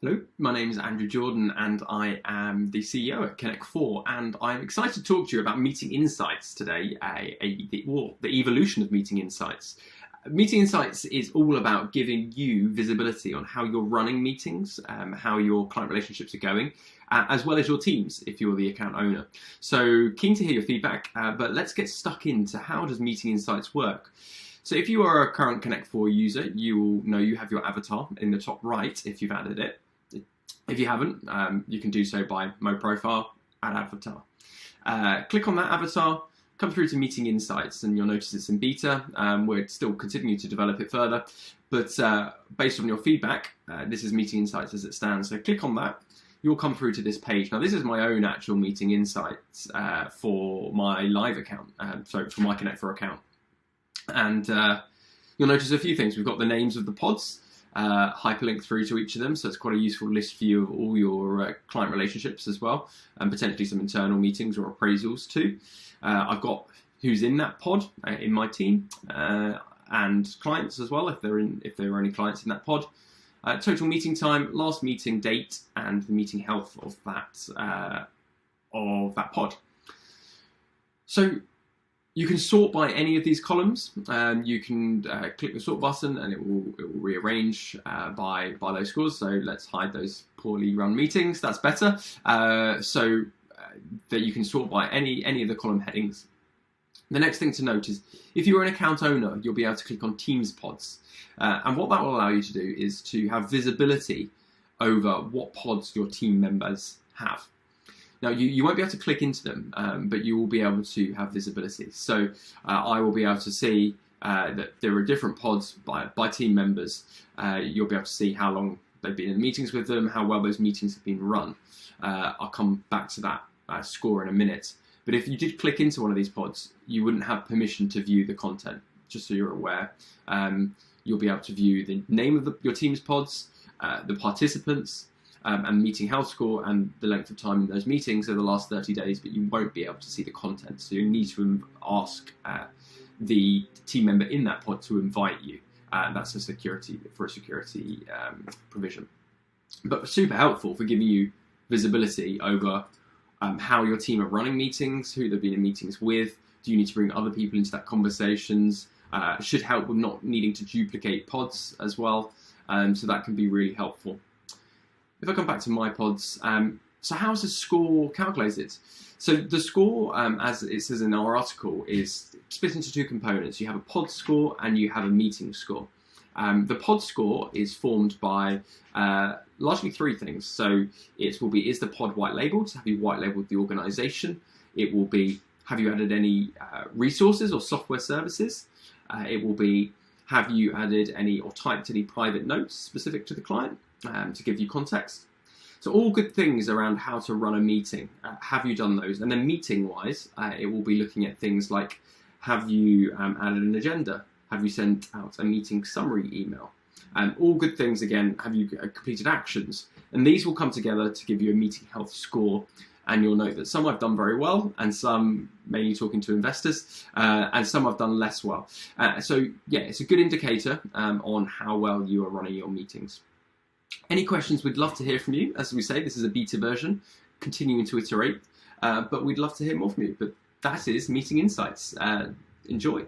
Hello, my name is Andrew Jordon and I am the CEO at Connect4, and I'm excited to talk to you about Meeting Insights today, the evolution of Meeting Insights. Meeting Insights is all about giving you visibility on how you're running meetings, how your client relationships are going, as well as your teams if you're the account owner. So keen to hear your feedback, but let's get stuck into how does Meeting Insights work. So if you are a current Connect4 user, you will know you have your avatar in the top right if you've added it. If you haven't, you can do so by Mo Profile, Add Avatar. Click on that avatar, come through to Meeting Insights, and you'll notice it's in beta. We're still continuing to develop it further, but based on your feedback, this is Meeting Insights as it stands. So click on that, you'll come through to this page. Now this is my own actual Meeting Insights for my live account, so for my Connect4 account. And you'll notice a few things. We've got the names of the pods, hyperlink through to each of them, so it's quite a useful list view of all your client relationships as well, and potentially some internal meetings or appraisals too. I've got who's in that pod in my team, and clients as well if there are any clients in that pod. Total meeting time, last meeting date, and the meeting health of that pod. So you can sort by any of these columns. You can click the sort button and it will rearrange by those scores. So let's hide those poorly run meetings. That's better. So that you can sort by any of the column headings. The next thing to note is if you're an account owner, you'll be able to click on Teams pods. And what that will allow you to do is to have visibility over what pods your team members have. Now, you won't be able to click into them, but you will be able to have visibility. So I will be able to see that there are different pods by team members. You'll be able to see how long they've been in meetings with them, how well those meetings have been run. I'll come back to that score in a minute. But if you did click into one of these pods, you wouldn't have permission to view the content, just so you're aware. You'll be able to view the name of your team's pods, the participants, and meeting health score and the length of time in those meetings over the last 30 days, but you won't be able to see the content. So you need to ask the team member in that pod to invite you. That's a security provision. But super helpful for giving you visibility over how your team are running meetings, who they've been in meetings with. Do you need to bring other people into that conversations? Should help with not needing to duplicate pods as well. So that can be really helpful. If I come back to my pods, so how's the score calculated? So the score, as it says in our article, is split into two components. You have a pod score and you have a meeting score. The pod score is formed by largely three things. So it will be, is the pod white labeled? Have you white labeled the organization? It will be, have you added any resources or software services? It will be, have you added any or typed any private notes specific to the client? To give you context. So all good things around how to run a meeting. Have you done those? And then meeting-wise, it will be looking at things like, have you added an agenda? Have you sent out a meeting summary email? All good things, again, have you completed actions? And these will come together to give you a meeting health score. And you'll note that some I've done very well, and some, mainly talking to investors, and some I've done less well. So yeah, it's a good indicator on how well you are running your meetings. Any questions, we'd love to hear from you. As we say, this is a beta version, continuing to iterate, but we'd love to hear more from you. But that is Meeting Insights. Enjoy.